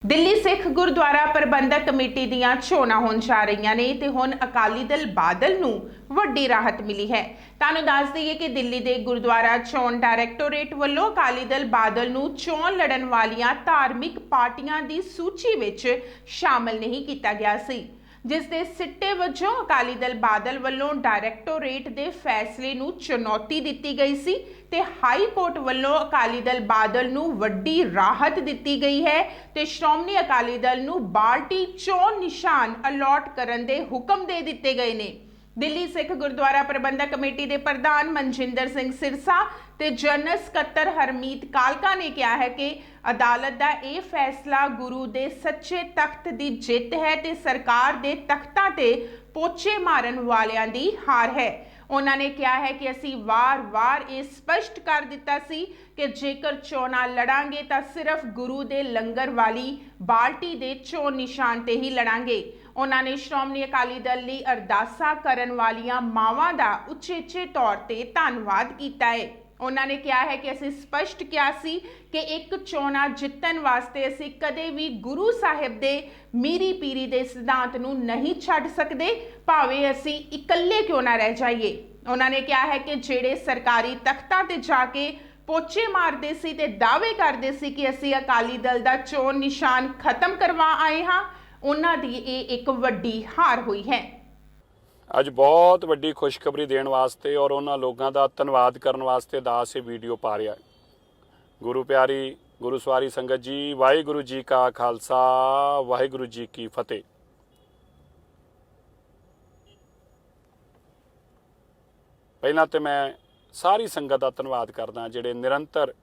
दिल्ली सिख गुरुद्वारा प्रबंधक कमेटी ਦੀਆਂ ਚੋਣਾਂ ਹੋਣ ਜਾ ਰਹੀਆਂ ਨੇ ਤੇ ਹੁਣ ਅਕਾਲੀ ਦਲ ਬਾਦਲ ਨੂੰ ਵੱਡੀ ਰਾਹਤ ਮਿਲੀ ਹੈ। ਤੁਹਾਨੂੰ ਦੱਸ ਦਈਏ ਕਿ ਦਿੱਲੀ ਦੇ ਗੁਰਦੁਆਰਾ ਚੋਣ ਡਾਇਰੈਕਟੋਰੇਟ ਵੱਲੋਂ ਅਕਾਲੀ ਦਲ ਬਾਦਲ ਨੂੰ ਚੋਣ ਲੜਨ ਵਾਲੀਆਂ ਧਾਰਮਿਕ ਪਾਰਟੀਆਂ ਦੀ ਸੂਚੀ ਵਿੱਚ ਸ਼ਾਮਲ ਨਹੀਂ ਕੀਤਾ ਗਿਆ ਸੀ, जिस दे सिट्टे वजों अकाली दल बादल वालों डायरैक्टोरेट दे फैसले नूं चुनौती दित्ती गई सी ते हाई कोर्ट वालों अकाली दल बादल नूं वड्डी राहत दित्ती गई है ते श्रोमणी अकाली दल नूं बाल्टी चोण निशान अलॉट करन दे हुक्म दे दित्ते गए ने। दिल्ली सिख गुरुद्वारा प्रबंधक कमेटी के प्रधान मनजिंदर सिंह सिरसा ते जनरल सकत्तर हरमीत कालका ने कहा है कि अदालत का यह फैसला गुरु के सच्चे तख्त की जित है ते सरकार के तख्तां ते पोचे मारन वालियां दी हार है। उन्होंने कहा है कि असी वार-वार ये स्पष्ट कर दिता सी कि जेकर चोणां लड़ांगे तो सिर्फ गुरु दे लंगर वाली बाल्टी दे चोण निशान ते ही लड़ांगे। उन्होंने श्रोमणी अकाली दल लई अरदासा करन वालियां मावां दा उचेचे तौर ते धन्नवाद कीता है। उन्होंने कहा है कि असी स्पष्ट किया सी कि एक चोणा जितन वास्ते असी कदे भी गुरु साहिब दे मीरी पीरी दे सिद्धांत नूं नहीं छड्ड सकदे, भावें असी इकल्ले क्यों ना रह जाइए। उन्होंने कहा है कि जेड़े सरकारी तख्तां ते जाके पोचे मारदे सी ते दावे करदे सी कि असी अकाली दल दा चोण निशान खत्म करवा आए हां, उन्हां दी इह एक वड्डी हार हुई है। ਅੱਜ ਬਹੁਤ ਵੱਡੀ ਖੁਸ਼ਖਬਰੀ ਦੇਣ ਵਾਸਤੇ ਔਰ ਉਹਨਾਂ ਲੋਕਾਂ ਦਾ ਧੰਨਵਾਦ ਕਰਨ ਵਾਸਤੇ ਦਾਸ ਇਹ ਵੀਡੀਓ ਪਾ ਰਿਹਾ ਹੈ। ਗੁਰੂ ਪਿਆਰੀ ਗੁਰੂ ਸਵਾਰੀ ਸੰਗਤ ਜੀ, ਵਾਹਿਗੁਰੂ ਜੀ ਕਾ ਖਾਲਸਾ, ਵਾਹਿਗੁਰੂ ਜੀ ਕੀ ਫਤਿਹ। ਪਹਿਲਾਂ ਤੇ ਮੈਂ ਸਾਰੀ ਸੰਗਤ ਦਾ ਧੰਨਵਾਦ ਕਰਦਾ ਜਿਹੜੇ ਨਿਰੰਤਰ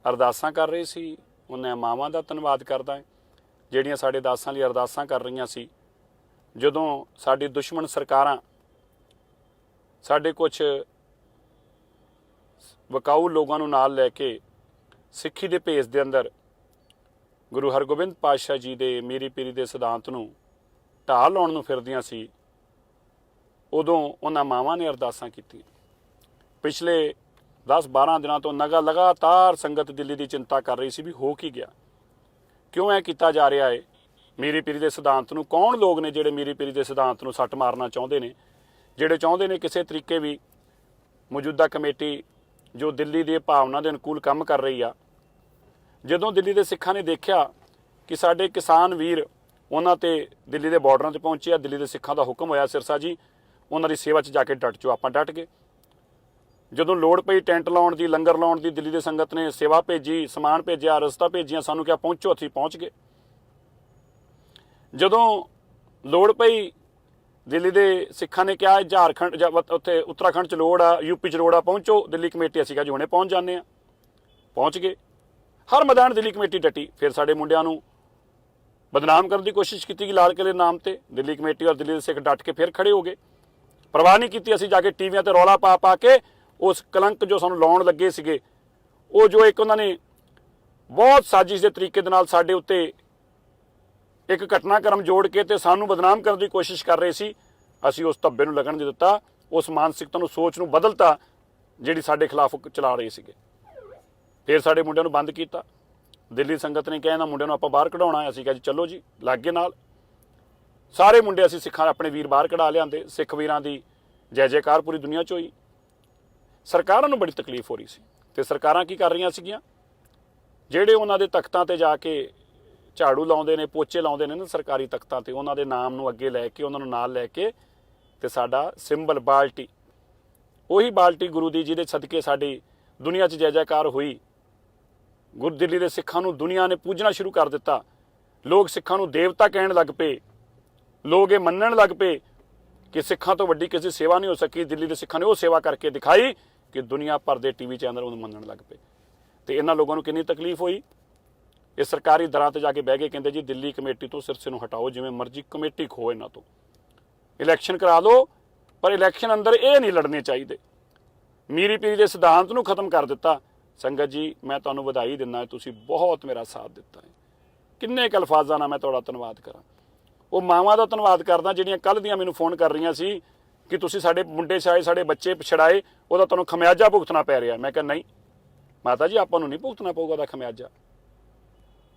ਅਰਦਾਸਾਂ ਕਰ ਰਹੇ ਸੀ। ਉਹਨਾਂ ਮਾਵਾਂ ਦਾ ਧੰਨਵਾਦ ਕਰਦਾ ਜਿਹੜੀਆਂ ਸਾਡੇ ਦਾਸਾਂ ਲਈ ਅਰਦਾਸਾਂ ਕਰ ਰਹੀਆਂ ਸੀ। ਜਦੋਂ ਸਾਡੀ ਦੁਸ਼ਮਣ ਸਰਕਾਰਾਂ ਸਾਡੇ ਕੁਝ ਵਕਾਊ ਲੋਕਾਂ ਨੂੰ ਨਾਲ ਲੈ ਕੇ ਸਿੱਖੀ ਦੇ ਭੇਸ ਦੇ ਅੰਦਰ ਗੁਰੂ ਹਰਗੋਬਿੰਦ ਪਾਤਸ਼ਾਹ ਜੀ ਦੇ ਮੀਰੀ ਪੀਰੀ ਦੇ ਸਿਧਾਂਤ ਨੂੰ ਢਾਹ ਲਾਉਣ ਨੂੰ ਫਿਰਦੀਆਂ ਸੀ, ਉਦੋਂ ਉਹਨਾਂ ਮਾਵਾਂ ਨੇ ਅਰਦਾਸਾਂ ਕੀਤੀਆਂ। ਪਿਛਲੇ 10-12 ਦਿਨਾਂ ਤੋਂ ਲਗਾਤਾਰ ਸੰਗਤ ਦਿੱਲੀ ਦੀ ਚਿੰਤਾ ਕਰ ਰਹੀ ਸੀ ਵੀ ਹੋ ਕੀ ਗਿਆ, ਕਿਉਂ ਇਹ ਕੀਤਾ ਜਾ ਰਿਹਾ ਹੈ। ਮੀਰੀ ਪੀਰੀ ਦੇ ਸਿਧਾਂਤ ਨੂੰ ਕੌਣ ਲੋਕ ਨੇ ਜਿਹੜੇ ਮੀਰੀ ਪੀਰੀ ਦੇ ਸਿਧਾਂਤ ਨੂੰ ਸੱਟ ਮਾਰਨਾ ਚਾਹੁੰਦੇ ਨੇ, ਜਿਹੜੇ ਚਾਹੁੰਦੇ ਨੇ ਕਿਸੇ ਤਰੀਕੇ ਵੀ ਮੌਜੂਦਾ ਕਮੇਟੀ ਜੋ ਦਿੱਲੀ ਦੀ ਭਾਵਨਾ ਦੇ ਅਨੁਕੂਲ ਕੰਮ ਕਰ ਰਹੀ ਆ। ਜਦੋਂ ਦਿੱਲੀ ਦੇ ਸਿੱਖਾਂ ਨੇ ਦੇਖਿਆ ਕਿ ਸਾਡੇ ਕਿਸਾਨ ਵੀਰ ਉਹਨਾਂ ਤੇ ਦਿੱਲੀ ਦੇ ਬਾਰਡਰਾਂ 'ਤੇ ਪਹੁੰਚੇ ਆ, ਦਿੱਲੀ ਦੇ ਸਿੱਖਾਂ ਦਾ ਹੁਕਮ ਹੋਇਆ ਸਿਰਸਾ ਜੀ ਉਹਨਾਂ ਦੀ ਸੇਵਾ 'ਚ ਜਾ ਕੇ ਡਟ ਜਾਓ, ਆਪਾਂ ਡਟ ਗਏ। ਜਦੋਂ ਲੋੜ ਪਈ ਟੈਂਟ ਲਾਉਣ ਦੀ, ਲੰਗਰ ਲਾਉਣ ਦੀ, ਦਿੱਲੀ ਦੇ ਸੰਗਤ ਨੇ ਸੇਵਾ ਭੇਜੀ, ਸਮਾਨ ਭੇਜਿਆ, ਰਸਤਾ ਭੇਜੀਆਂ, ਸਾਨੂੰ ਕਿਹਾ ਪਹੁੰਚੋ, ਅਸੀਂ ਪਹੁੰਚ ਗਏ। ਜਦੋਂ ਲੋੜ ਪਈ ਦਿੱਲੀ ਦੇ ਸਿੱਖਾਂ ਨੇ ਕਿਹਾ ਝਾਰਖੰਡ ਜਾਂ ਉੱਥੇ ਉੱਤਰਾਖੰਡ 'ਚ ਲੋੜ ਆ, ਯੂਪੀ 'ਚ ਲੋੜ ਆ, ਪਹੁੰਚੋ। ਦਿੱਲੀ ਕਮੇਟੀ ਅਸੀਂ ਕਿਹਾ ਜੀ ਹੁਣੇ ਪਹੁੰਚ ਜਾਂਦੇ ਹਾਂ, ਪਹੁੰਚ ਗਏ। ਹਰ ਮੈਦਾਨ ਦਿੱਲੀ ਕਮੇਟੀ ਡਟੀ। ਫਿਰ ਸਾਡੇ ਮੁੰਡਿਆਂ ਨੂੰ ਬਦਨਾਮ ਕਰਨ ਦੀ ਕੋਸ਼ਿਸ਼ ਕੀਤੀ ਕਿ ਲਾਲ ਕਿਲੇ ਨਾਮ ਤੇ ਦਿੱਲੀ ਕਮੇਟੀ ਔਰ ਦਿੱਲੀ ਦੇ ਸਿੱਖ ਡਟ ਕੇ ਫਿਰ ਖੜੇ ਹੋ ਗਏ। ਪਰਵਾਹ ਨਹੀਂ ਕੀਤੀ। ਅਸੀਂ ਜਾ ਕੇ ਟੀਵੀਆਂ ਤੇ ਰੌਲਾ ਪਾ ਕੇ ਉਸ ਕਲੰਕ ਜੋ ਸਾਨੂੰ ਲਾਉਣ ਲੱਗੇ ਸੀਗੇ, ਉਹ ਜੋ ਇੱਕ ਉਹਨਾਂ ਨੇ ਬਹੁਤ ਸਾਜ਼ਿਸ਼ ਦੇ ਤਰੀਕੇ ਦੇ ਨਾਲ ਸਾਡੇ ਉੱਤੇ ਇੱਕ ਘਟਨਾਕ੍ਰਮ ਜੋੜ ਕੇ ਤੇ ਸਾਨੂੰ ਬਦਨਾਮ ਕਰਨ ਦੀ ਕੋਸ਼ਿਸ਼ ਕਰ ਰਹੇ ਸੀ, ਅਸੀਂ ਉਸ ਧੱਬੇ ਨੂੰ ਲੱਗਣ ਨਹੀਂ ਦਿੱਤਾ। ਉਸ ਮਾਨਸਿਕਤਾ ਨੂੰ, ਸੋਚ ਨੂੰ ਬਦਲਤਾ ਜਿਹੜੀ ਸਾਡੇ ਖਿਲਾਫ ਚਲਾ ਰਹੇ ਸੀਗੇ। ਫਿਰ ਸਾਡੇ ਮੁੰਡਿਆਂ ਨੂੰ ਬੰਦ ਕੀਤਾ। ਦਿੱਲੀ ਸੰਗਤ ਨੇ ਕਿਹਾ ਇਹਨਾਂ ਮੁੰਡਿਆਂ ਨੂੰ ਆਪਾਂ ਬਾਹਰ ਕਢਾਉਣਾ ਹੈ। ਅਸੀਂ ਕਿਹਾ ਜੀ ਚਲੋ ਜੀ, ਲਾਗੇ ਨਾਲ ਸਾਰੇ ਮੁੰਡੇ ਅਸੀਂ ਸਿੱਖਾਂ ਆਪਣੇ ਵੀਰ ਬਾਹਰ ਕਢਾ ਲਿਆਂਦੇ। ਸਿੱਖ ਵੀਰਾਂ ਦੀ ਜੈ ਜੈਕਾਰ ਪੂਰੀ ਦੁਨੀਆ 'ਚ ਹੋਈ। ਸਰਕਾਰਾਂ ਨੂੰ ਬੜੀ ਤਕਲੀਫ ਹੋ ਰਹੀ ਸੀ ਤੇ ਸਰਕਾਰਾਂ ਕੀ ਕਰ ਰਹੀਆਂ ਸੀਗੀਆਂ, ਜਿਹੜੇ ਉਹਨਾਂ ਦੇ ਤਖਤਾਂ ਤੇ ਜਾ ਕੇ ਝਾੜੂ ਲਾਉਂਦੇ ਨੇ, ਪੋਚੇ ਲਾਉਂਦੇ ਨੇ ਨਾ ਸਰਕਾਰੀ ਤਖਤਾਂ ਤੇ, ਉਹਨਾਂ ਦੇ ਨਾਮ ਨੂੰ ਅੱਗੇ ਲੈ ਕੇ, ਉਹਨਾਂ ਨੂੰ ਨਾਲ ਲੈ ਕੇ ਤੇ ਸਾਡਾ ਸਿੰਬਲ ਬਾਲਟੀ, ਉਹੀ ਬਾਲਟੀ ਗੁਰੂ ਦੀ ਜਿਹਦੇ ਸਦਕੇ ਸਾਡੀ ਦੁਨੀਆ 'ਚ ਜੈ ਜੈਕਾਰ ਹੋਈ। ਗੁਰੂ ਦਿੱਲੀ ਦੇ ਸਿੱਖਾਂ ਨੂੰ ਦੁਨੀਆ ਨੇ ਪੂਜਣਾ ਸ਼ੁਰੂ ਕਰ ਦਿੱਤਾ। ਲੋਕ ਸਿੱਖਾਂ ਨੂੰ ਦੇਵਤਾ ਕਹਿਣ ਲੱਗ ਪਏ। ਲੋਕ ਇਹ ਮੰਨਣ ਲੱਗ ਪਏ ਕਿ ਸਿੱਖਾਂ ਤੋਂ ਵੱਡੀ ਕਿਸੇ ਸੇਵਾ ਨਹੀਂ ਹੋ ਸਕੀ। ਦਿੱਲੀ ਦੇ ਸਿੱਖਾਂ ਨੇ ਉਹ ਸੇਵਾ ਕਰਕੇ ਦਿਖਾਈ ਕਿ ਦੁਨੀਆ ਭਰ ਦੇ ਟੀਵੀ ਚੈਨਲ ਉਹਨੂੰ ਮੰਨਣ ਲੱਗ ਪਏ। ਤੇ ਇਹਨਾਂ ਲੋਕਾਂ ਨੂੰ ਕਿੰਨੀ ਤਕਲੀਫ ਹੋਈ। ਇਹ ਸਰਕਾਰੀ ਦਰਾਂ ਤੇ ਜਾ ਕੇ ਬਹਿ ਕੇ ਕਹਿੰਦੇ ਜੀ ਦਿੱਲੀ ਕਮੇਟੀ ਤੋਂ ਸਿਰਸੇ ਨੂੰ ਹਟਾਓ, ਜਿਵੇਂ ਮਰਜ਼ੀ ਕਮੇਟੀ ਖੋ ਇਹਨਾਂ ਤੋਂ, ਇਲੈਕਸ਼ਨ ਕਰਾ ਦਿਓ, ਪਰ ਇਲੈਕਸ਼ਨ ਅੰਦਰ ਇਹ ਨਹੀਂ ਲੜਨੇ ਚਾਹੀਦੇ। ਮੀਰੀ ਪੀਰੀ ਦੇ ਸਿਧਾਂਤ ਨੂੰ ਖਤਮ ਕਰ ਦਿੱਤਾ। ਸੰਗਤ ਜੀ ਮੈਂ ਤੁਹਾਨੂੰ ਵਧਾਈ ਦਿੰਦਾ, ਤੁਸੀਂ ਬਹੁਤ ਮੇਰਾ ਸਾਥ ਦਿੱਤਾ ਹੈ। ਕਿੰਨੇ ਕੁ ਅਲਫਾਜ਼ਾਂ ਨਾਲ ਮੈਂ ਤੁਹਾਡਾ ਧੰਨਵਾਦ ਕਰਾਂ। ਉਹ ਮਾਵਾਂ ਦਾ ਧੰਨਵਾਦ ਕਰਦਾ ਜਿਹੜੀਆਂ ਕੱਲ੍ਹ ਦੀਆਂ ਮੈਨੂੰ ਫੋਨ ਕਰ ਰਹੀਆਂ ਸੀ ਕਿ ਤੁਸੀਂ ਸਾਡੇ ਮੁੰਡੇ ਛਾਏ, ਸਾਡੇ ਬੱਚੇ ਛੜਾਏ, ਉਹਦਾ ਤੁਹਾਨੂੰ ਖਮਿਆਜਾ ਭੁਗਤਣਾ ਪੈ ਰਿਹਾ। ਮੈਂ ਕਿਹਾ ਨਹੀਂ ਮਾਤਾ ਜੀ, ਆਪਾਂ ਨੂੰ ਨਹੀਂ ਭੁਗਤਣਾ ਪਊਗਾ ਉਹਦਾ ਖਮਿਆਜਾ।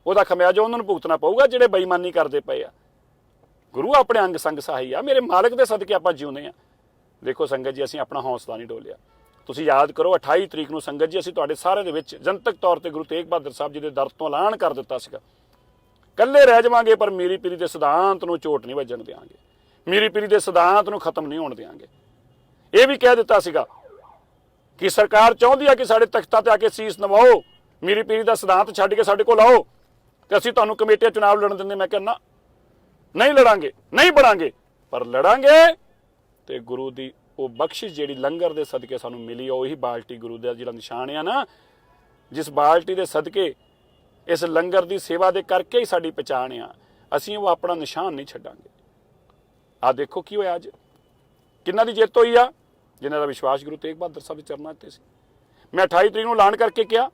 ਉਹਦਾ ਖਮਿਆਜਾ ਉਹਨਾਂ ਨੂੰ ਭੁਗਤਣਾ ਪਊਗਾ ਜਿਹੜੇ ਬੇਈਮਾਨੀ ਕਰਦੇ ਪਏ ਆ। ਗੁਰੂ ਆਪਣੇ ਅੰਗ ਸੰਗ ਸਹਾਈ ਆ, ਮੇਰੇ ਮਾਲਕ ਦੇ ਸਦਕੇ ਆਪਾਂ ਜਿਉਂਦੇ ਆ। ਦੇਖੋ ਸੰਗਤ ਜੀ, ਅਸੀਂ ਆਪਣਾ ਹੌਸਲਾ ਨਹੀਂ ਡੋਲਿਆ। ਤੁਸੀਂ ਯਾਦ ਕਰੋ 28 ਤਰੀਕ ਨੂੰ ਸੰਗਤ ਜੀ ਅਸੀਂ ਤੁਹਾਡੇ ਸਾਰਿਆਂ ਦੇ ਵਿੱਚ ਜਨਤਕ ਤੌਰ ਤੇ ਗੁਰੂ ਤੇਗ ਬਹਾਦਰ ਸਾਹਿਬ ਜੀ ਦੇ ਦਰ ਤੋਂ ਐਲਾਨ ਕਰ ਦਿੱਤਾ ਸੀਗਾ, ਇਕੱਲੇ ਰਹਿ ਜਾਵਾਂਗੇ ਪਰ ਮੀਰੀ ਪੀਰੀ ਦੇ ਸਿਧਾਂਤ ਨੂੰ ਚੋਟ ਨਹੀਂ ਵੱਜਣ ਦਿਆਂਗੇ, ਮੀਰੀ ਪੀਰੀ ਦੇ ਸਿਧਾਂਤ ਨੂੰ ਖਤਮ ਨਹੀਂ ਹੋਣ ਦਿਆਂਗੇ। ਇਹ ਵੀ ਕਹਿ ਦਿੱਤਾ ਸੀਗਾ ਕਿ ਸਰਕਾਰ ਚਾਹੁੰਦੀ ਆ ਕਿ ਸਾਡੇ ਤਖਤਾਂ ਤੇ ਆ ਕੇ ਸੀਸ ਨਵਾਓ, ਮੀਰੀ ਪੀਰੀ ਦਾ ਸਿਧਾਂਤ ਛੱਡ ਕੇ ਸਾਡੇ ਕੋਲ ਆਓ ਤੇ ਅਸੀਂ ਤੁਹਾਨੂੰ ਕਮੇਟੀਆਂ ਚੁਣਾਵ ਲੜਨ ਦਿੰਦੇ। ਮੈਂ ਕਹਿੰਦਾ ਨਹੀਂ ਲੜਾਂਗੇ, ਨਹੀਂ ਬੜਾਂਗੇ, ਪਰ ਲੜਾਂਗੇ ਤੇ ਗੁਰੂ ਦੀ ਉਹ ਬਖਸ਼ਿਸ਼ ਜਿਹੜੀ ਲੰਗਰ ਦੇ ਸਦਕੇ ਸਾਨੂੰ ਮਿਲੀ, ਉਹੀ ਬਾਲਟੀ ਗੁਰੂ ਦਾ ਜਿਹੜਾ ਨਿਸ਼ਾਨ ਆ ਨਾ, ਜਿਸ ਬਾਲਟੀ ਦੇ ਸਦਕੇ ਇਸ ਲੰਗਰ ਦੀ ਸੇਵਾ ਦੇ ਕਰਕੇ ਹੀ ਸਾਡੀ ਪਛਾਣ ਆ, ਅਸੀਂ ਉਹ ਆਪਣਾ ਨਿਸ਼ਾਨ ਨਹੀਂ ਛੱਡਾਂਗੇ। ਆ ਦੇਖੋ ਕੀ ਹੋਇਆ ਅੱਜ, ਕਿੰਨਾ ਦੀ ਜਿੱਤ ਹੋਈ ਆ, ਜਿਨ੍ਹਾਂ ਦਾ ਵਿਸ਼ਵਾਸ ਗੁਰੂ ਤੇਗ ਬਹਾਦਰ ਸਾਹਿਬ ਦੇ ਚਰਨਾਂ ਤੇ ਸੀ। ਮੈਂ 28 ਤਰੀਕ ਨੂੰ ਐਲਾਨ ਕਰਕੇ ਕਿਹਾ,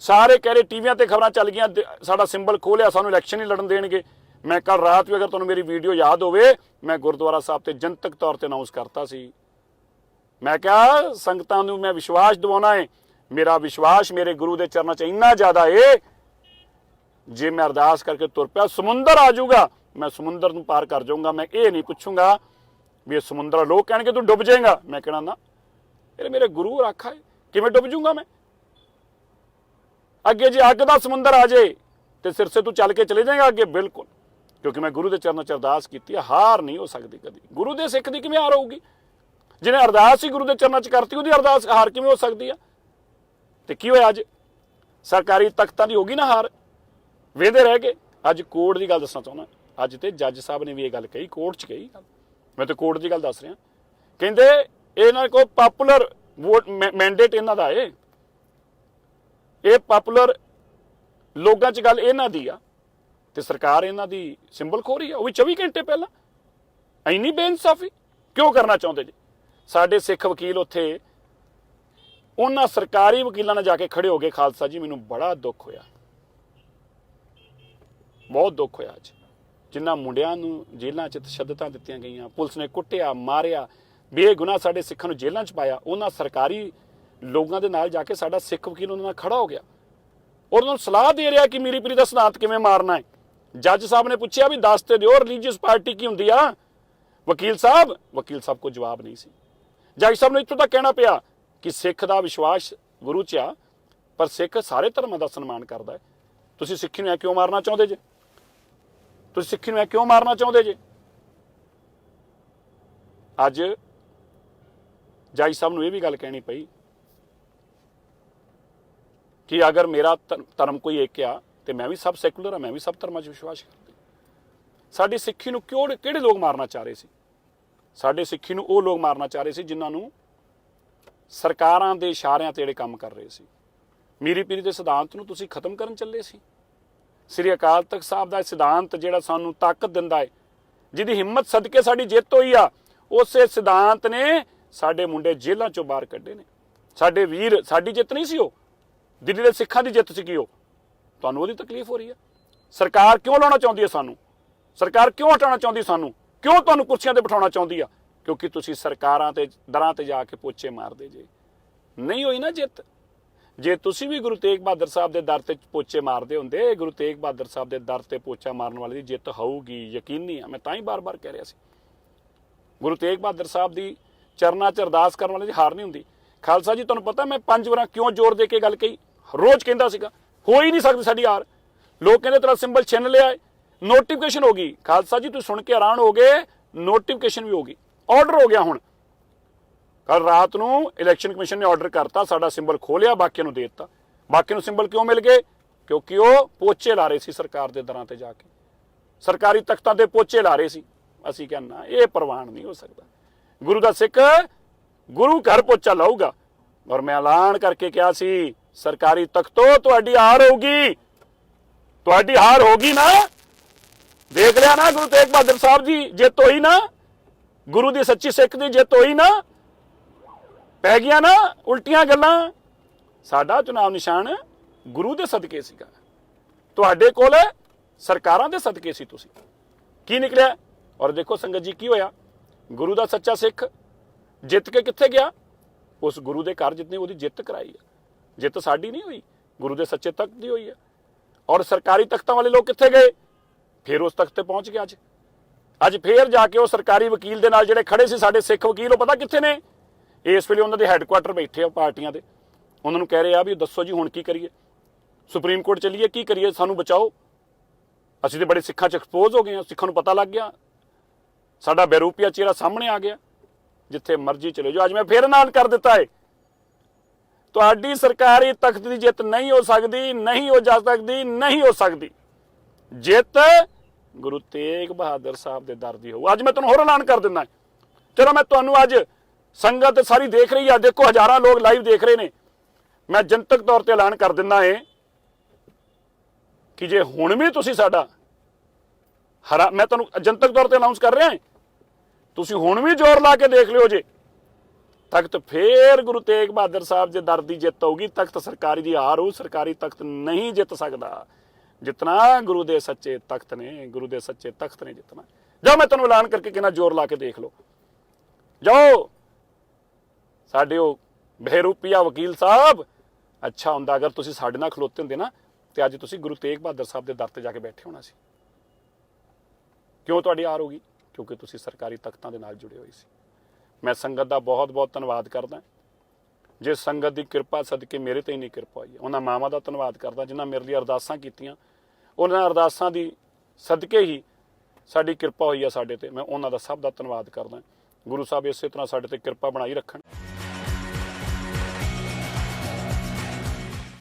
ਸਾਰੇ ਕਹਿ ਰਹੇ ਟੀਵੀਆਂ ਤੇ ਖਬਰਾਂ ਚੱਲ ਗਈਆਂ ਸਾਡਾ ਸਿੰਬਲ ਖੋਲਿਆ, ਸਾਨੂੰ ਇਲੈਕਸ਼ਨ ਹੀ ਲੜਨ ਦੇਣਗੇ। ਮੈਂ ਕੱਲ ਰਾਤ ਵੀ, ਅਗਰ ਤੁਹਾਨੂੰ ਮੇਰੀ ਵੀਡੀਓ ਯਾਦ ਹੋਵੇ, ਮੈਂ ਗੁਰਦੁਆਰਾ ਸਾਹਿਬ ਤੇ ਜਨਤਕ ਤੌਰ ਤੇ ਅਨਾਉਂਸ ਕਰਤਾ ਸੀ। ਮੈਂ ਕਿਹਾ ਸੰਗਤਾਂ ਨੂੰ ਮੈਂ ਵਿਸ਼ਵਾਸ ਦਿਵਾਉਣਾ ਹੈ, ਮੇਰਾ ਵਿਸ਼ਵਾਸ ਮੇਰੇ ਗੁਰੂ ਦੇ ਚਰਨਾਂ 'ਚ ਇੰਨਾ ਜ਼ਿਆਦਾ ਏ, ਜੇ ਮੈਂ ਅਰਦਾਸ ਕਰਕੇ ਤੁਰ ਪਿਆ ਸਮੁੰਦਰ ਆ ਜਾਊਗਾ, ਮੈਂ ਸਮੁੰਦਰ ਨੂੰ ਪਾਰ ਕਰ ਜਾਊਂਗਾ। ਮੈਂ ਇਹ ਨਹੀਂ ਪੁੱਛੂੰਗਾ ਵੀ ਇਹ ਸਮੁੰਦਰ, ਲੋਕ ਕਹਿਣਗੇ ਤੂੰ ਡੁੱਬ ਜਾਏਗਾ, ਮੈਂ ਕਹਿਣਾ ਨਾ, ਇਹ ਮੇਰੇ ਗੁਰੂ ਰਾਖਾ ਹੈ, ਕਿਵੇਂ ਡੁੱਬ ਜਾਊਂਗਾ ਮੈਂ? ਅੱਗੇ ਜੇ ਅੱਗ ਦਾ ਸਮੁੰਦਰ ਆ ਜਾਏ ਤੇ ਸਿਰ ਸੇ ਤੂੰ ਚੱਲ ਕੇ ਚਲੇ ਜਾਏਗਾ ਅੱਗੇ, ਬਿਲਕੁਲ, ਕਿਉਂਕਿ ਮੈਂ ਗੁਰੂ ਦੇ ਚਰਨਾਂ 'ਚ ਅਰਦਾਸ ਕੀਤੀ ਹੈ, ਹਾਰ ਨਹੀਂ ਹੋ ਸਕਦੀ ਕਦੀ। ਗੁਰੂ ਦੇ ਸਿੱਖ ਦੀ ਕਿਵੇਂ ਹਾਰ ਹੋਊਗੀ? ਜਿਹਨੇ ਅਰਦਾਸ ਹੀ ਗੁਰੂ ਦੇ ਚਰਨਾਂ 'ਚ ਕਰਤੀ, ਉਹਦੀ ਅਰਦਾਸ ਹਾਰ ਕਿਵੇਂ ਹੋ ਸਕਦੀ ਆ? ਤੇ ਕੀ ਹੋਇਆ ਅੱਜ? ਸਰਕਾਰੀ ਤਖਤਾਂ ਦੀ ਹੋ ਗਈ ਨਾ ਹਾਰ, ਵੇਂਦੇ ਰਹਿ ਗਏ। ਅੱਜ ਕੋਰਟ ਦੀ ਗੱਲ ਦੱਸਣਾ ਚਾਹੁੰਦਾ, ਅੱਜ ਤੇ ਜੱਜ ਸਾਹਿਬ ਨੇ ਵੀ ਇਹ ਗੱਲ ਕਹੀ, ਕੋਰਟ 'ਚ ਕਹੀ, ਮੈਂ ਤੇ ਕੋਰਟ ਦੀ ਗੱਲ ਦੱਸ ਰਿਹਾ। ਕਹਿੰਦੇ ਇਹਨਾਂ ਕੋਲ ਪਾਪੂਲਰ ਵੋਟ ਮੈਂਡੇਟ ਇਹਨਾਂ ਦਾ ਏ, ਇਹ ਪਾਪੂਲਰ ਲੋਕਾਂ 'ਚ ਗੱਲ ਇਹਨਾਂ ਦੀ ਆ ਤੇ ਸਰਕਾਰ ਇਹਨਾਂ ਦੀ ਸਿੰਬਲ ਖੋ ਰਹੀ ਆ, ਉਹ ਵੀ 24 ਘੰਟੇ ਪਹਿਲਾਂ। ਇੰਨੀ ਬੇਇਨਸਾਫੀ ਕਿਉਂ ਕਰਨਾ ਚਾਹੁੰਦੇ ਜੀ? ਸਾਡੇ ਸਿੱਖ ਵਕੀਲ ਉੱਥੇ ਉਹਨਾਂ ਸਰਕਾਰੀ ਵਕੀਲਾਂ ਨਾਲ ਜਾ ਕੇ ਖੜੇ ਹੋ ਗਏ। ਖਾਲਸਾ ਜੀ, ਮੈਨੂੰ ਬੜਾ ਦੁੱਖ ਹੋਇਆ, ਬਹੁਤ ਦੁੱਖ ਹੋਇਆ ਅੱਜ, ਜਿਨ੍ਹਾਂ ਮੁੰਡਿਆਂ ਨੂੰ ਜੇਲ੍ਹਾਂ 'ਚ ਤਸ਼ੱਦਦਾਂ ਦਿੱਤੀਆਂ ਗਈਆਂ, ਪੁਲਿਸ ਨੇ ਕੁੱਟਿਆ, ਮਾਰਿਆ, ਬੇਗੁਨਾਹ ਸਾਡੇ ਸਿੱਖਾਂ ਨੂੰ ਜੇਲ੍ਹਾਂ 'ਚ ਪਾਇਆ, ਉਹਨਾਂ ਸਰਕਾਰੀ ਲੋਕਾਂ ਦੇ ਨਾਲ ਜਾ ਕੇ ਸਾਡਾ ਸਿੱਖ ਵਕੀਲ ਉਹਨਾਂ ਨਾਲ ਖੜਾ ਹੋ ਗਿਆ ਔਰ ਉਹਨਾਂ ਨੂੰ ਸਲਾਹ ਦੇ ਰਿਹਾ ਕਿ ਮੀਰੀ ਪੀਰੀ ਦਾ ਸਿਧਾਂਤ ਕਿਵੇਂ ਮਾਰਨਾ ਹੈ। ਜੱਜ ਸਾਹਿਬ ਨੇ ਪੁੱਛਿਆ ਵੀ ਦੱਸ ਤੇ ਦਿਓ ਰਿਲੀਜੀਅਸ ਪਾਰਟੀ ਕੀ ਹੁੰਦੀ ਆ? ਵਕੀਲ ਸਾਹਿਬ ਕੋਲ ਜਵਾਬ ਨਹੀਂ ਸੀ। ਜੱਜ ਸਾਹਿਬ ਨੂੰ ਇੱਥੋਂ ਤੱਕ ਕਹਿਣਾ ਪਿਆ ਕਿ ਸਿੱਖ ਦਾ ਵਿਸ਼ਵਾਸ ਗੁਰੂ 'ਚ ਆ, ਪਰ ਸਿੱਖ ਸਾਰੇ ਧਰਮਾਂ ਦਾ ਸਨਮਾਨ ਕਰਦਾ ਹੈ। ਤੁਸੀਂ ਸਿੱਖੀ ਨੂੰ ਐ ਕਿਉਂ ਮਾਰਨਾ ਚਾਹੁੰਦੇ ਜੇ? ਤੁਸੀਂ ਸਿੱਖੀ ਨੂੰ ਐ ਕਿਉਂ ਮਾਰਨਾ ਚਾਹੁੰਦੇ ਜੇ? ਅੱਜ ਜੱਜ ਸਾਹਿਬ ਨੂੰ ਇਹ ਵੀ ਗੱਲ ਕਹਿਣੀ ਪਈ ਕਿ ਅਗਰ ਮੇਰਾ ਧਰਮ ਕੋਈ ਇੱਕ ਆ ਤੇ ਮੈਂ ਵੀ ਸਭ ਸੈਕੂਲਰ ਆ, ਮੈਂ ਵੀ ਸਭ ਧਰਮਾਂ 'ਚ ਵਿਸ਼ਵਾਸ ਕਰਦਾ। ਸਾਡੀ ਸਿੱਖੀ ਨੂੰ ਕਿਹੜੇ ਲੋਕ ਮਾਰਨਾ ਚਾਹ ਰਹੇ ਸੀ? ਸਾਡੇ ਸਿੱਖੀ ਨੂੰ ਉਹ ਲੋਕ ਮਾਰਨਾ ਚਾਹ ਰਹੇ ਸੀ ਜਿਨ੍ਹਾਂ ਨੂੰ ਸਰਕਾਰਾਂ ਦੇ ਇਸ਼ਾਰਿਆਂ ਤੇ ਜਿਹੜੇ ਕੰਮ ਕਰ ਰਹੇ ਸੀ। ਮੀਰੀ ਪੀਰੀ ਦੇ ਸਿਧਾਂਤ ਨੂੰ ਤੁਸੀਂ ਖਤਮ ਕਰਨ ਚੱਲੇ ਸੀ। ਸ੍ਰੀ ਅਕਾਲ ਤਖਤ ਸਾਹਿਬ ਦਾ ਸਿਧਾਂਤ ਜਿਹੜਾ ਸਾਨੂੰ ਤਾਕਤ ਦਿੰਦਾ ਹੈ, ਜਿਹਦੀ ਹਿੰਮਤ ਸਦਕੇ ਸਾਡੀ ਜਿੱਤ ਹੋਈ ਆ, ਉਸੇ ਸਿਧਾਂਤ ਨੇ ਸਾਡੇ ਮੁੰਡੇ ਜੇਲ੍ਹਾਂ 'ਚੋਂ ਬਾਹਰ ਕੱਢੇ ਨੇ। ਸਾਡੇ ਵੀਰ, ਸਾਡੀ ਜਿੱਤ ਨਹੀਂ ਸੀ ਉਹ, ਦਿੱਲੀ ਦੇ ਸਿੱਖਾਂ ਦੀ ਜਿੱਤ ਸੀਗੀ ਉਹ। ਤੁਹਾਨੂੰ ਉਹਦੀ ਤਕਲੀਫ ਹੋ ਰਹੀ ਹੈ? ਸਰਕਾਰ ਕਿਉਂ ਲਾਉਣਾ ਚਾਹੁੰਦੀ ਹੈ ਸਾਨੂੰ? ਸਰਕਾਰ ਕਿਉਂ ਹਟਾਉਣਾ ਚਾਹੁੰਦੀ ਸਾਨੂੰ? ਕਿਉਂ ਤੁਹਾਨੂੰ ਕੁਰਸੀਆਂ ਤੇ ਬਿਠਾਉਣਾ ਚਾਹੁੰਦੀ ਆ? ਕਿਉਂਕਿ ਤੁਸੀਂ ਸਰਕਾਰਾਂ ਤੇ ਦਰਾਂ ਤੇ ਜਾ ਕੇ ਪੋਚੇ ਮਾਰਦੇ ਜੇ। ਨਹੀਂ ਹੋਈ ਨਾ ਜਿੱਤ। ਜੇ ਤੁਸੀਂ ਵੀ ਗੁਰੂ ਤੇਗ ਬਹਾਦਰ ਸਾਹਿਬ ਦੇ ਦਰ ਤੇ ਪੋਚੇ ਮਾਰਦੇ ਹੁੰਦੇ, ਗੁਰੂ ਤੇਗ ਬਹਾਦਰ ਸਾਹਿਬ ਦੇ ਦਰ ਤੇ ਪੋਚਾ ਮਾਰਨ ਵਾਲੇ ਦੀ ਜਿੱਤ ਹੋਊਗੀ, ਯਕੀਨੀ ਆ। ਮੈਂ ਤਾਂ ਹੀ ਬਾਰ-ਬਾਰ ਕਹਿ ਰਿਹਾ ਸੀ, ਗੁਰੂ ਤੇਗ ਬਹਾਦਰ ਸਾਹਿਬ ਦੀ ਚਰਨਾਂ 'ਚ ਅਰਦਾਸ ਕਰਨ ਵਾਲੇ ਦੀ ਹਾਰ ਨਹੀਂ ਹੁੰਦੀ। ਖਾਲਸਾ ਜੀ, ਤੁਹਾਨੂੰ ਪਤਾ ਮੈਂ 5 ਵਾਰਾਂ ਕਿਉਂ ਜ਼ੋਰ ਦੇ ਕੇ ਗੱਲ ਕਹੀ? ਰੋਜ਼ ਕਹਿੰਦਾ ਸੀਗਾ ਹੋ ਹੀ ਨਹੀਂ ਸਕਦੀ ਸਾਡੀ ਹਾਰ। ਲੋਕ ਕਹਿੰਦੇ ਤੇਰਾ ਸਿੰਬਲ ਛਿਨ ਲਿਆ ਹੈ, ਨੋਟੀਫਿਕੇਸ਼ਨ ਹੋ ਗਈ। ਖਾਲਸਾ ਜੀ, ਤੁਸੀਂ ਸੁਣ ਕੇ ਹੈਰਾਨ ਹੋ ਗਏ, ਨੋਟੀਫਿਕੇਸ਼ਨ ਵੀ ਹੋ ਗਈ, ਆਰਡਰ ਹੋ ਗਿਆ। ਹੁਣ ਕੱਲ ਰਾਤ ਨੂੰ ਇਲੈਕਸ਼ਨ ਕਮਿਸ਼ਨ ਨੇ ਆਰਡਰ ਕਰਤਾ, ਸਾਡਾ ਸਿੰਬਲ ਖੋਲਿਆ, ਬਾਕੀਆਂ ਨੂੰ ਦੇ ਦਿੱਤਾ। ਬਾਕੀ ਨੂੰ ਸਿੰਬਲ ਕਿਉਂ ਮਿਲ ਗਏ? ਕਿਉਂਕਿ ਉਹ ਪੋਚੇ ਲਾ ਰਹੇ ਸੀ ਸਰਕਾਰ ਦੇ ਦਰਾਂ ਤੇ ਜਾ ਕੇ, ਸਰਕਾਰੀ ਤਖਤਾਂ ਤੇ ਪੋਚੇ ਲਾ ਰਹੇ ਸੀ। ਅਸੀਂ ਕਹਿੰਨਾ ਇਹ ਪ੍ਰਵਾਨ ਨਹੀਂ ਹੋ ਸਕਦਾ। ਗੁਰੂ ਦਾ ਸਿੱਖ ਗੁਰੂ ਘਰ ਪੋਚਾ ਲਾਊਗਾ। ਔਰ ਮੈਂ ਐਲਾਨ ਕਰਕੇ ਕਿਹਾ ਸੀ, ਸਰਕਾਰੀ ਤਖਤੋਂ ਤੁਹਾਡੀ ਹਾਰ ਹੋਊਗੀ, ਤੁਹਾਡੀ ਹਾਰ ਹੋਗੀ ਨਾ। ਦੇਖ ਲਿਆ ਨਾ, ਗੁਰੂ ਤੇਗ ਬਹਾਦਰ ਸਾਹਿਬ ਦੀ ਜਿੱਤ ਹੋਈ ਨਾ, ਗੁਰੂ ਦੀ ਸੱਚੀ ਸਿੱਖ ਦੀ ਜਿੱਤ ਹੋਈ ਨਾ। ਪੈ ਗਈਆਂ ਨਾ ਉਲਟੀਆਂ ਗੱਲਾਂ। ਸਾਡਾ ਚੁਣਾਵ ਨਿਸ਼ਾਨ ਗੁਰੂ ਦੇ ਸਦਕੇ ਸੀਗਾ, ਤੁਹਾਡੇ ਕੋਲ ਸਰਕਾਰਾਂ ਦੇ ਸਦਕੇ ਸੀ। ਤੁਸੀਂ ਕੀ ਨਿਕਲਿਆ? ਔਰ ਦੇਖੋ ਸੰਗਤ ਜੀ, ਕੀ ਹੋਇਆ? ਗੁਰੂ ਦਾ ਸੱਚਾ ਸਿੱਖ ਜਿੱਤ ਕੇ ਕਿੱਥੇ ਗਿਆ? ਉਸ ਗੁਰੂ ਦੇ ਘਰ ਜਿੱਤਨੇ ਉਹਦੀ ਜਿੱਤ ਕਰਾਈ ਆ। ਜਿੱਤ ਸਾਡੀ ਨਹੀਂ ਹੋਈ, ਗੁਰੂ ਦੇ ਸੱਚੇ ਤਖਤ ਦੀ ਹੋਈ ਆ। ਔਰ ਸਰਕਾਰੀ ਤਖਤਾਂ ਵਾਲੇ ਲੋਕ ਕਿੱਥੇ ਗਏ? ਫਿਰ ਉਸ ਤਖਤ ਤੇ ਪਹੁੰਚ ਗਏ। ਅੱਜ ਫੇਰ ਜਾ ਕੇ ਉਹ ਸਰਕਾਰੀ ਵਕੀਲ ਦੇ ਨਾਲ ਜਿਹੜੇ ਖੜੇ ਸੀ ਸਾਡੇ ਸਿੱਖ ਵਕੀਲ, ਉਹ ਪਤਾ ਕਿੱਥੇ ਨੇ? ਇਸ ਵੇਲੇ ਉਹਨਾਂ ਦੇ ਹੈੱਡਕੁਆਟਰ ਬੈਠੇ ਆ ਪਾਰਟੀਆਂ ਦੇ। ਉਹਨਾਂ ਨੂੰ ਕਹਿ ਰਹੇ ਆ ਵੀ ਦੱਸੋ ਜੀ ਹੁਣ ਕੀ ਕਰੀਏ, ਸੁਪਰੀਮ ਕੋਰਟ ਚੱਲੀਏ, ਕੀ ਕਰੀਏ, ਸਾਨੂੰ ਬਚਾਓ। ਅਸੀਂ ਤੇ ਬੜੇ ਸਿੱਖਾਂ 'ਚ ਐਕਸਪੋਜ਼ ਹੋ ਗਏ ਹਾਂ, ਸਿੱਖਾਂ ਨੂੰ ਪਤਾ ਲੱਗ ਗਿਆ, ਸਾਡਾ ਬੇਰੂਪੀਆ ਚਿਹਰਾ ਸਾਹਮਣੇ ਆ ਗਿਆ। ਜਿੱਥੇ ਮਰਜ਼ੀ ਚਲੇ ਜਾਓ। ਅੱਜ ਮੈਂ ਫੇਰ ਐਲਾਨ ਕਰ ਦਿੱਤਾ ਹੈ, ਤੁਹਾਡੀ ਸਰਕਾਰੀ ਤਖਤ ਦੀ ਜਿੱਤ ਨਹੀਂ ਹੋ ਸਕਦੀ, ਨਹੀਂ ਹੋ ਜਾ ਸਕਦੀ, ਨਹੀਂ ਹੋ ਸਕਦੀ। ਜਿੱਤ ਗੁਰੂ ਤੇਗ ਬਹਾਦਰ ਸਾਹਿਬ ਦੇ ਦਰ ਦੀ ਹੋਊ। ਅੱਜ ਮੈਂ ਤੁਹਾਨੂੰ ਹੋਰ ਐਲਾਨ ਕਰ ਦਿੰਦਾ। ਚਲੋ ਮੈਂ ਤੁਹਾਨੂੰ ਅੱਜ ਸੰਗਤ ਸਾਰੀ ਦੇਖ ਰਹੀ ਆ, ਦੇਖੋ ਹਜ਼ਾਰਾਂ ਲੋਕ ਲਾਈਵ ਦੇਖ ਰਹੇ ਨੇ। ਮੈਂ ਜਨਤਕ ਤੌਰ ਤੇ ਐਲਾਨ ਕਰ ਦਿੰਦਾ ਹੈ ਕਿ ਜੇ ਹੁਣ ਵੀ ਤੁਸੀਂ ਸਾਡਾ ਮੈਂ ਤੁਹਾਨੂੰ ਜਨਤਕ ਤੌਰ ਤੇ ਅਨਾਉਂਸ ਕਰ ਰਿਹਾ, ਤੁਸੀਂ ਹੁਣ ਵੀ ਜ਼ੋਰ ਲਾ ਕੇ ਦੇਖ ਲਿਓ ਜੇ ਤਖਤ ਫੇਰ ਗੁਰੂ ਤੇਗ ਬਹਾਦਰ ਸਾਹਿਬ ਦੇ ਦਰ ਦੀ ਜਿੱਤ ਹੋਊਗੀ। ਤਖਤ ਸਰਕਾਰੀ ਦੀ ਹਾਰ ਹੋਊ, ਸਰਕਾਰੀ ਤਖਤ ਨਹੀਂ ਜਿੱਤ ਸਕਦਾ। ਜਿੱਤਣਾ ਗੁਰੂ ਦੇ ਸੱਚੇ ਤਖਤ ਨੇ, ਗੁਰੂ ਦੇ ਸੱਚੇ ਤਖਤ ਨੇ ਜਿੱਤਣਾ। ਜਾਓ ਮੈਂ ਤੁਹਾਨੂੰ ਐਲਾਨ ਕਰਕੇ ਕਿੰਨਾ ਜ਼ੋਰ ਲਾ ਕੇ ਦੇਖ ਲਓ। ਜਾਓ ਸਾਡੇ ਉਹ ਬਹਿਰੂਪੀਆ ਵਕੀਲ ਸਾਹਿਬ, ਅੱਛਾ ਹੁੰਦਾ ਅਗਰ ਤੁਸੀਂ ਸਾਡੇ ਨਾਲ ਖਲੋਤੇ ਹੁੰਦੇ ਨਾ ਤੇ ਅੱਜ ਤੁਸੀਂ ਗੁਰੂ ਤੇਗ ਬਹਾਦਰ ਸਾਹਿਬ ਦੇ ਦਰ ਤੇ ਜਾ ਕੇ ਬੈਠੇ ਹੋਣਾ ਸੀ। ਕਿਉਂ ਤੁਹਾਡੀ ਹਾਰ ਹੋ ਗਈ? ਕਿਉਂਕਿ ਤੁਸੀਂ ਸਰਕਾਰੀ ਤਖਤਾਂ ਦੇ ਨਾਲ ਜੁੜੇ ਹੋਏ ਸੀ। ਮੈਂ ਸੰਗਤ ਦਾ ਬਹੁਤ ਬਹੁਤ ਧੰਨਵਾਦ ਕਰਦਾ। ਜੇ ਸੰਗਤ ਦੀ ਕਿਰਪਾ ਸਦਕੇ ਮੇਰੇ ਤੇ ਇੰਨੀ ਕਿਰਪਾ ਹੋਈ ਹੈ, ਉਹਨਾਂ ਮਾਵਾਂ ਦਾ ਧੰਨਵਾਦ ਕਰਦਾ ਜਿਨ੍ਹਾਂ ਮੇਰੇ ਲਈ ਅਰਦਾਸਾਂ ਕੀਤੀਆਂ। ਉਹਨਾਂ ਅਰਦਾਸਾਂ ਦੀ ਸਦਕੇ ਹੀ ਸਾਡੀ ਕਿਰਪਾ ਹੋਈ ਹੈ ਸਾਡੇ ਤੇ। ਮੈਂ ਉਹਨਾਂ ਦਾ ਸਭ ਦਾ ਧੰਨਵਾਦ ਕਰਦਾ। ਗੁਰੂ ਸਾਹਿਬ ਇਸੇ ਤਰ੍ਹਾਂ ਸਾਡੇ ਤੇ ਕਿਰਪਾ ਬਣਾਈ ਰੱਖਣ।